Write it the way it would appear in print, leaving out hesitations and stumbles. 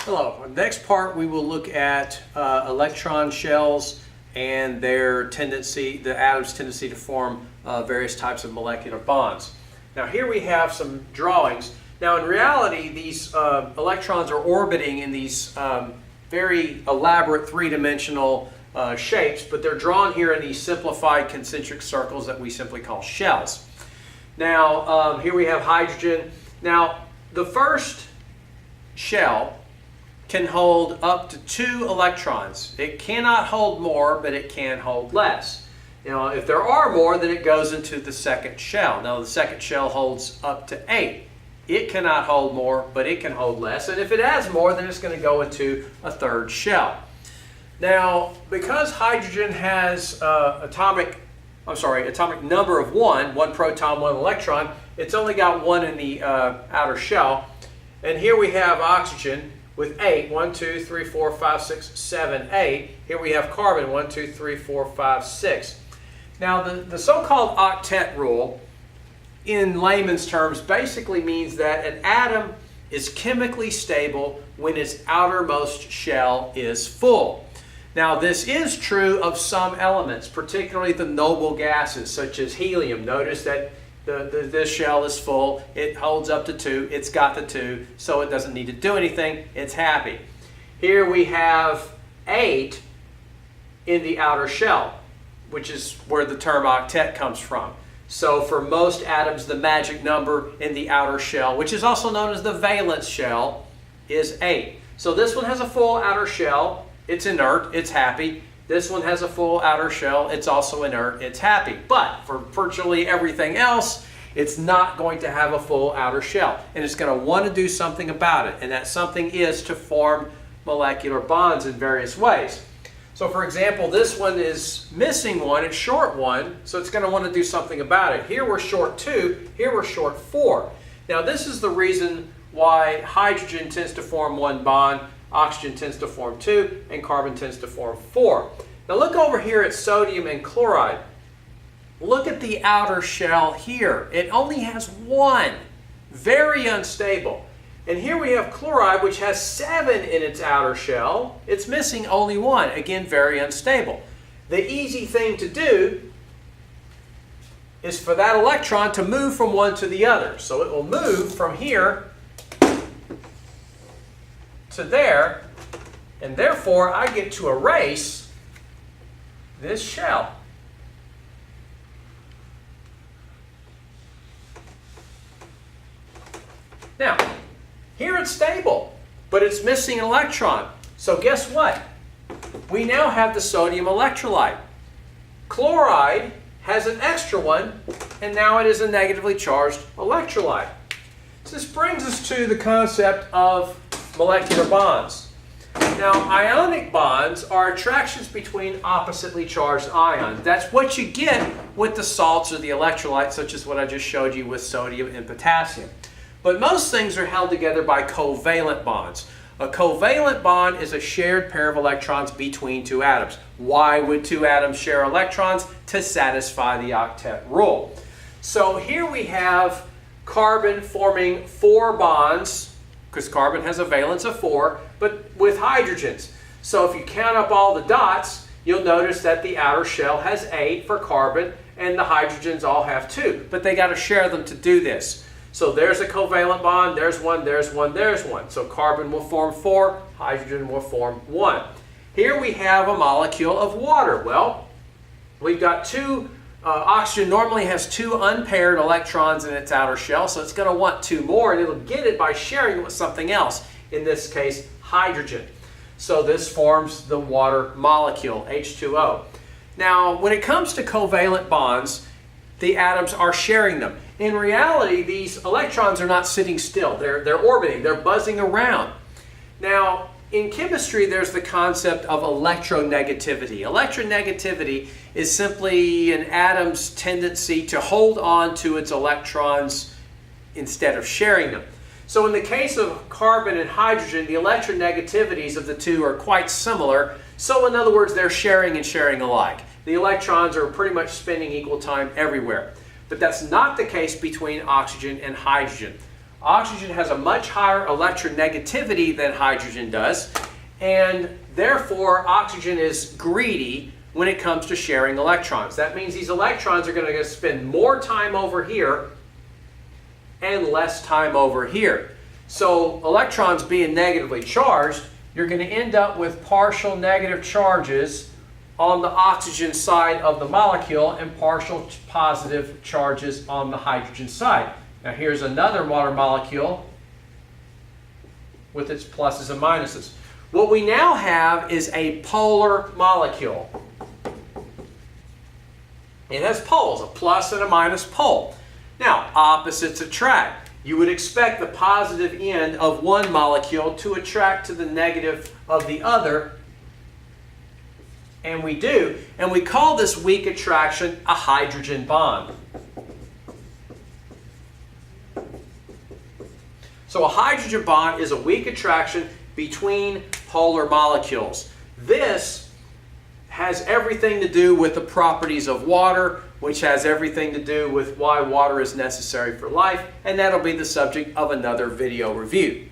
Hello. Next part we will look at electron shells and their tendency, the atom's tendency to form various types of molecular bonds. Now here we have some drawings. Now in reality these electrons are orbiting in these very elaborate three-dimensional shapes, but they're drawn here in these simplified concentric circles that we simply call shells. Now here we have hydrogen. Now the first shell can hold up to 2 electrons. It cannot hold more, but it can hold less. You know, if there are more, then it goes into the second shell. Now the second shell holds up to 8. It cannot hold more, but it can hold less. And if it has more, then it's going to go into a third shell. Now, because hydrogen has atomic number of 1 proton, 1 electron, it's only got 1 in the outer shell. And here we have oxygen with 8. 1, 2, 3, 4, 5, 6, 7, 8. Here we have carbon. 1, 2, 3, 4, 5, 6. Now the so-called octet rule, in layman's terms, basically means that an atom is chemically stable when its outermost shell is full. Now this is true of some elements, particularly the noble gases such as helium. Notice that this shell is full, it holds up to 2, it's got the 2, so it doesn't need to do anything, it's happy. Here we have 8 in the outer shell, which is where the term octet comes from. So for most atoms, the magic number in the outer shell, which is also known as the valence shell, is 8. So this one has a full outer shell, it's inert, it's happy. This one has a full outer shell, it's also inert, it's happy. But for virtually everything else, it's not going to have a full outer shell. And it's going to want to do something about it. And that something is to form molecular bonds in various ways. So for example, this one is missing 1, it's short 1, so it's going to want to do something about it. Here we're short 2, here we're short 4. Now this is the reason why hydrogen tends to form 1 bond, oxygen tends to form 2, and carbon tends to form 4. Now look over here at sodium and chloride. Look at the outer shell here. It only has 1. Very unstable. And here we have chloride, which has 7 in its outer shell. It's missing only 1. Again, very unstable. The easy thing to do is for that electron to move from one to the other. So it will move from here to there, and therefore I get to erase this shell. Now, here it's stable, but it's missing an electron. So guess what? We now have the sodium electrolyte. Chloride has an extra one, and now it is a negatively charged electrolyte. So this brings us to the concept of molecular bonds. Now, ionic bonds are attractions between oppositely charged ions. That's what you get with the salts or the electrolytes, such as what I just showed you with sodium and potassium. But most things are held together by covalent bonds. A covalent bond is a shared pair of electrons between 2 atoms. Why would 2 atoms share electrons? To satisfy the octet rule. So here we have carbon forming 4 bonds, because carbon has a valence of 4, but with hydrogens. So if you count up all the dots, you'll notice that the outer shell has 8 for carbon, and the hydrogens all have 2. But they got to share them to do this. So there's a covalent bond, there's 1, there's 1, there's 1. So carbon will form 4, hydrogen will form 1. Here we have a molecule of water. Well, we've got 2, oxygen normally has 2 unpaired electrons in its outer shell, so it's going to want 2 more, and it'll get it by sharing it with something else, in this case, hydrogen. So this forms the water molecule, H2O. Now, when it comes to covalent bonds, the atoms are sharing them. In reality, these electrons are not sitting still. They're orbiting, they're buzzing around. Now, in chemistry, there's the concept of electronegativity. Electronegativity is simply an atom's tendency to hold on to its electrons instead of sharing them. So in the case of carbon and hydrogen, the electronegativities of the two are quite similar. So in other words, they're sharing and sharing alike. The electrons are pretty much spinning equal time everywhere. But that's not the case between oxygen and hydrogen. Oxygen has a much higher electronegativity than hydrogen does, and therefore oxygen is greedy when it comes to sharing electrons. That means these electrons are going to spend more time over here and less time over here. So electrons being negatively charged, you're going to end up with partial negative charges on the oxygen side of the molecule and partial positive charges on the hydrogen side. Now here's another water molecule with its pluses and minuses. What we now have is a polar molecule. It has poles, a plus and a minus pole. Now, opposites attract. You would expect the positive end of one molecule to attract to the negative of the other, and we do. And we call this weak attraction a hydrogen bond. So a hydrogen bond is a weak attraction between polar molecules. This has everything to do with the properties of water, which has everything to do with why water is necessary for life, and that'll be the subject of another video review.